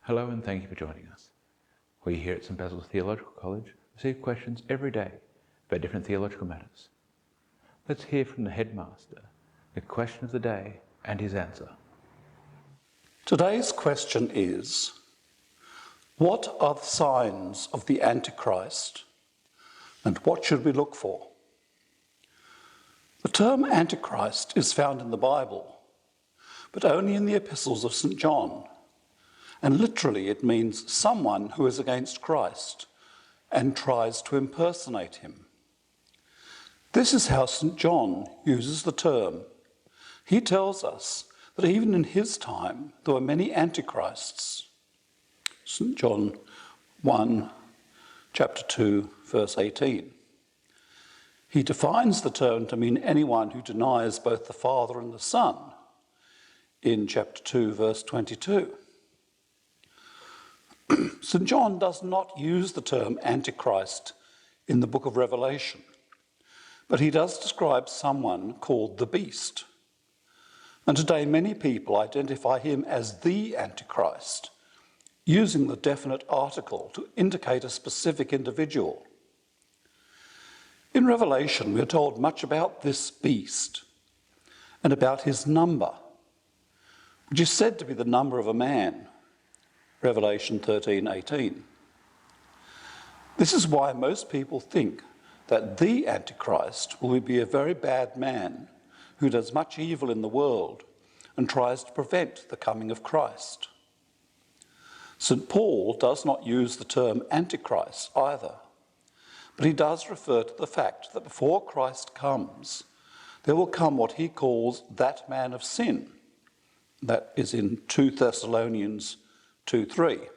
Hello and thank you for joining us. We here at St. Basil's Theological College receive questions every day about different theological matters. Let's hear from the headmaster the question of the day and his answer. Today's question is, what are the signs of the Antichrist and what should we look for? The term Antichrist is found in the Bible, but only in the epistles of St. John. And literally it means someone who is against Christ and tries to impersonate him. This is how St. John uses the term. He tells us that even in his time there were many antichrists. St. John 1, chapter 2, verse 18. He defines the term to mean anyone who denies both the Father and the Son in chapter 2, verse 22. St. John does not use the term Antichrist in the book of Revelation, but he does describe someone called the Beast. And today many people identify him as the Antichrist, using the definite article to indicate a specific individual. In Revelation, we are told much about this beast and about his number, which is said to be the number of a man. Revelation 13:18. This is why most people think that the Antichrist will be a very bad man who does much evil in the world and tries to prevent the coming of Christ. St. Paul does not use the term Antichrist either, but he does refer to the fact that before Christ comes, there will come what he calls that man of sin. That is in 2 Thessalonians 2:3.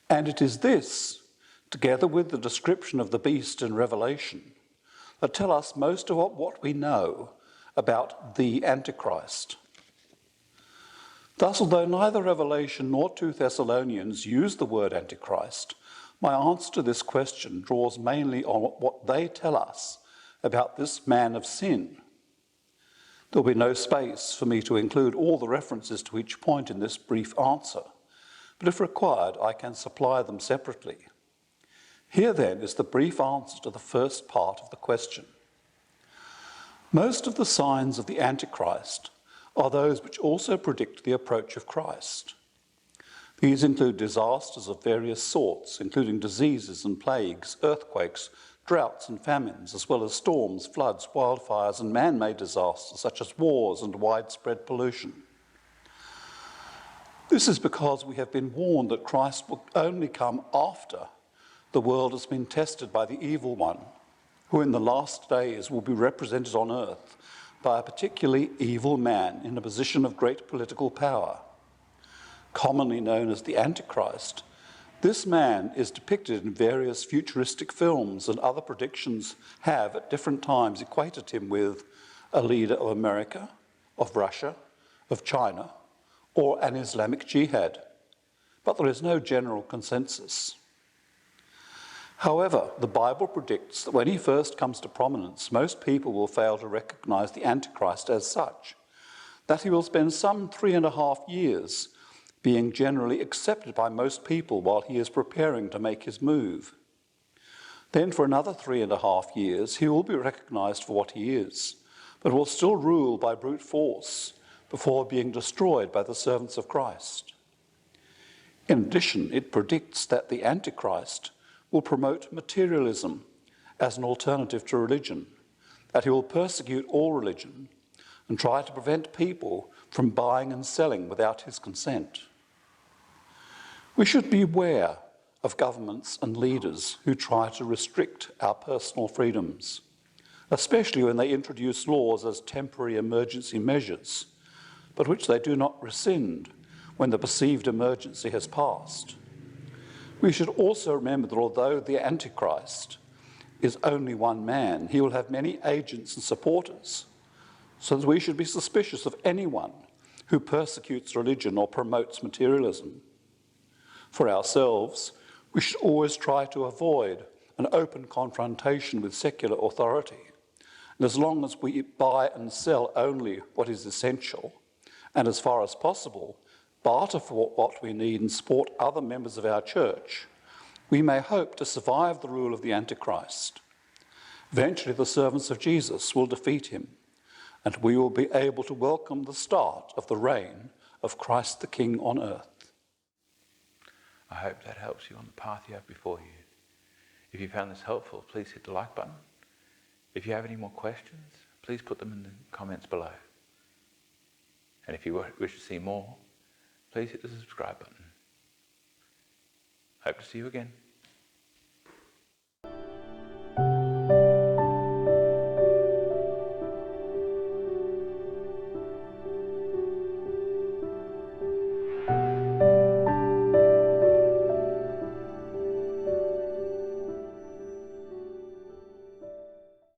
And it is this, together with the description of the beast in Revelation, that tell us most of what we know about the Antichrist. Thus, although neither Revelation nor 2 Thessalonians use the word Antichrist, my answer to this question draws mainly on what they tell us about this man of sin. There will be no space for me to include all the references to each point in this brief answer, but if required, I can supply them separately. Here then is the brief answer to the first part of the question. Most of the signs of the Antichrist are those which also predict the approach of Christ. These include disasters of various sorts, including diseases and plagues, earthquakes, droughts and famines, as well as storms, floods, wildfires, and man-made disasters such as wars and widespread pollution. This is because we have been warned that Christ will only come after the world has been tested by the evil one, who in the last days will be represented on earth by a particularly evil man in a position of great political power. Commonly known as the Antichrist, this man is depicted in various futuristic films, and other predictions have at different times equated him with a leader of America, of Russia, of China, or an Islamic jihad, but there is no general consensus. However, the Bible predicts that when he first comes to prominence, most people will fail to recognize the Antichrist as such, that he will spend some 3.5 years being generally accepted by most people while he is preparing to make his move. Then for another 3.5 years, he will be recognized for what he is, but will still rule by brute force before being destroyed by the servants of Christ. In addition, it predicts that the Antichrist will promote materialism as an alternative to religion, that he will persecute all religion and try to prevent people from buying and selling without his consent. We should beware of governments and leaders who try to restrict our personal freedoms, especially when they introduce laws as temporary emergency measures, but which they do not rescind when the perceived emergency has passed. We should also remember that although the Antichrist is only one man, he will have many agents and supporters, so that we should be suspicious of anyone who persecutes religion or promotes materialism. For ourselves, we should always try to avoid an open confrontation with secular authority, and as long as we buy and sell only what is essential, and as far as possible, barter for what we need and support other members of our church, we may hope to survive the rule of the Antichrist. Eventually, the servants of Jesus will defeat him, and we will be able to welcome the start of the reign of Christ the King on earth. I hope that helps you on the path you have before you. If you found this helpful, please hit the like button. If you have any more questions, please put them in the comments below. And if you wish to see more, please hit the subscribe button. Hope to see you again.